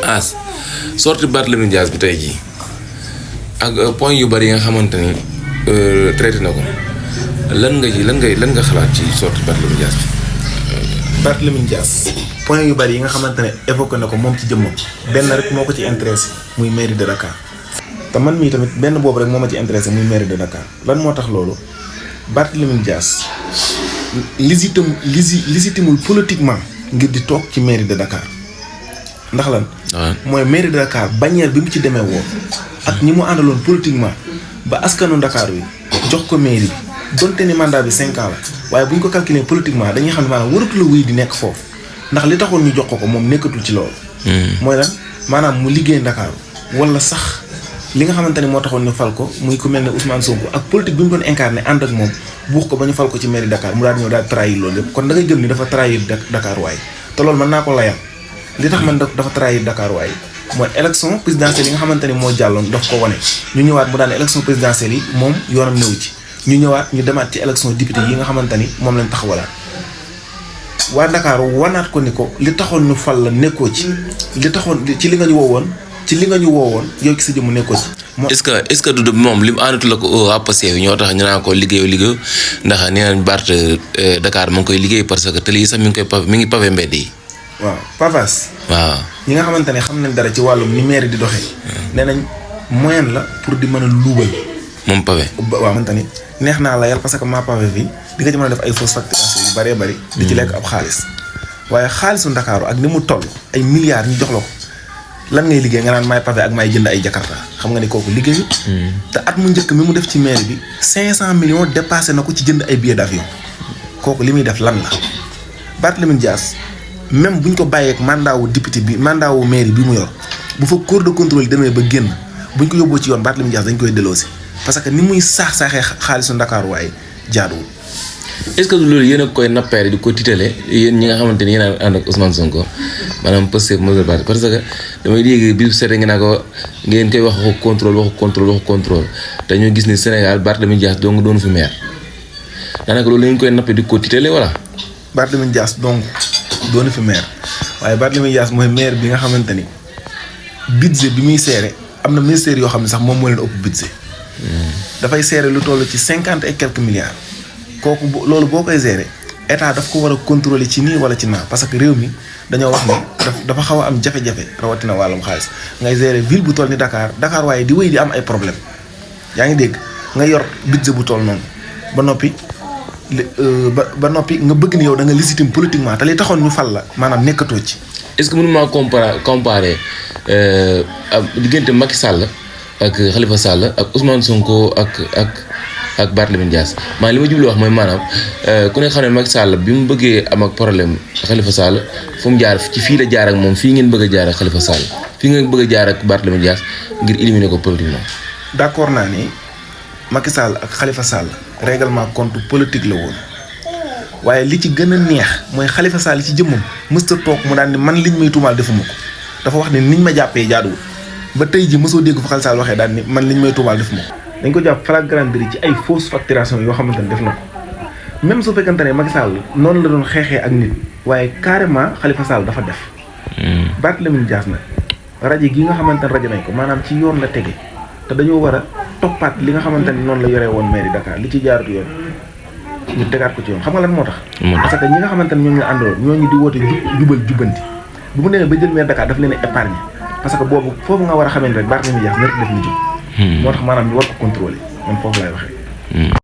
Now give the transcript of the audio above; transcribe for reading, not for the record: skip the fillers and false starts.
As sorti Barthélémy Dias bi tey jii ak point yu bari yi nga xamante ni traité na ko lan nga xalaat ci sorti Barthélémy Dias bi. Barthélémy Dias point yu bari yi nga xamante ne évoqué na ko moom ci jëmmam benn rek moo ko ci intéressé muy mairie de Dakar te man mii tamit benn boobu rek moo ma ci intéressé muy mairie de Dakar lan moo tax loolu Barthélémy Dias légitimul politiquement ngir di toog ci mairie de Dakar ndax lan. mooy mairie de Dakar bannière bi mu ci demee woon ak ñi mu àndaloon politiquement ba askanu Dakar wi jox ko mairie bi donte ni mandat bi 5 ans la waaye bu ñu ko calculer politiquement dañuy xam ne maanaam waratu la wéy di nekk foofu ndax li taxoon ñu jox ko moom nekkatul ci loolu. mooy lan maanaam mu liggéey Dakar wala sax li nga xamante ni moo taxoon ñu fal ko muy ku mel ne Ousmane Sonko ak politique bi mu doon incarné ànd ak moom buux ko ba ñu fal ko ci mairie Dakar mu daal di ñëw daal trahir loolu yëpp kon da ngay gëm ni dafa trahir Dakar waaye te loolu mën naa ko layal li tax man dafa trahir Dakar waaye mooy élection présidentielle yi nga xamante ni moo jàlloon daf ko wane ñu ñëwaat mu daan élection présidentielle yi moom yoonam newu ci ñu ñëwaat ñu demaat ci élection député yi nga xamante ni moom lañ taxawalaat waa Dakar wanaat ko ni ko li taxoon ñu fal la nekkoo ci li taxoon ci li nga ñu woowoon yow ci sa jëmm nekkoo ci. est-ce que du moom li mu àndatu la ko waa Pastef ñoo tax ñu naan ko liggéeyu ndax nee nañ Bart Dakar mu ngi koy liggéey parce que télé yi sax mi ngi pavé mbedd yi. waaw pavage. waaw ñi nga xamante ne xam nañ dara ci wàllum ni maire di doxee. nee nañ moyen la pour di mën a luubal. moom pavé. waaw xamante ni neex naa la yàlla parce que maa pavé bi di nga ci mën a def ay fausse facturation yu bëree bëri. di ci lekk ab xaalis. waaye xaalisu Ndakaaru ak ni mu toll ay milliards ñu jox la ko lan ngay liggéey nga naan maay pavé ak maay jënd ay Jakarta xam nga ni kooku liggéeyu. te at mu njëkk mi mu def ci maire bi 500 millions dépassé na ko ci jënd ay billets d'avion kooku li muy def lan la Barthélémy Dias même bu ñu ko bàyyeek mandat wu député bi mandat wu mairie bi mu yor bu fa corps de contrôle demee ba génn bu ñu ko yóbboo ci yoon Barthélémy Dias dañ koy delloosi parce que ni muy saaxee xaalisu Ndakaaru waaye jaaduwul. est-ce que loolu yéen a koy nappeere di ko titale yéen ñi nga xamante ni yéen a ànd ak Ousmane Sonko maanaam Pastef Moussa Bart parce que damay dégg bi seete ngeen ko ngeen koy waxu contrôle te ñu gis ni Sénégal Barthélémy Dias dong doonu fi maire daanaka loolu la ñu koy nappe di ko titale wala. Barthélémy Dias donc doonu fi maire waaye Barthélémy Dias mooy maire bi nga xamante ni budget bi muy seere am na ministère yoo xam ne sax moom moo leen ëpp budget. dafay seere lu toll ci 50 et quelques milliards. kooku loolu boo koy gérer état daf ko war a contrôler ci nii wala ci naa parce que réew mi dañoo wax ni dafa xaw a am jafe-jafe rawatina wàllum xaalis ngay gérer ville bu toll ni Dakar waaye di wéy di am ay problème yaa ngi dégg nga yor budget bu toll noonu ba noppi ba noppi nga bëgg ni yow da nga légitime politiquement te li taxoon ñu fal la maanaam nekkatoo ci. est-ce que mënu maa comparer diggante Macky Sall ak Khalifa Sall ak Ousmane Sonko ak Barthélémy Dias li ma jublu wax mooy maanaam ku ne xam ne Macky Sall bi mu bëggee am ak problème Khalifa Sall fu mu jaar ci fii la jaar ak moom fii ngeen bëgg a jaar ak Khalifa Sall fii ngeen bëgg a jaar ak Barthélémy Dias ngir éliminer ko politiquement. d'accord naa ni Macky Sall ak Khalifa Sall règlement compte politique la woon waaye li ci gën a neex mooy Khalifa Sall ci jëmmam mësta toog mu daan ni man liñ may tuumaal defuma ko dafa wax ne niñ ma jàppee jaaduwul ba tey ji mësoo dégg fa Khalifa Sall waxee daan ni man liñ may tuumaal defuma ko. dañ ko jàpp flagrant délit ci ay fausse facturation yoo xamante ne def na ko même su fekkante ne Macky Sall noonu la doon xeexee ak nit waaye carrément Khalifa Sall dafa def. Barthélémy Dias nag rajo gi nga xamante ne rajo nañ ko maanaam ci yoon la tege te dañoo war a toppaat li nga xamante ne noonu la yoree woon mairie Dakar li ci jaarut yoon ñu tegaat ko ci yoon xam nga lan moo tax. parce que ñi nga xamante ne ñoom ñu àndaloon ñooñu di woote jubal jubbanti bu mu demee ba jël maire Dakar daf leen a épargne parce que boobu foofu nga war a xamante rek Barthélémy Dias nekk def lu jub. moo tax maanaam ñu war ko contrôler man foofu laay waxee.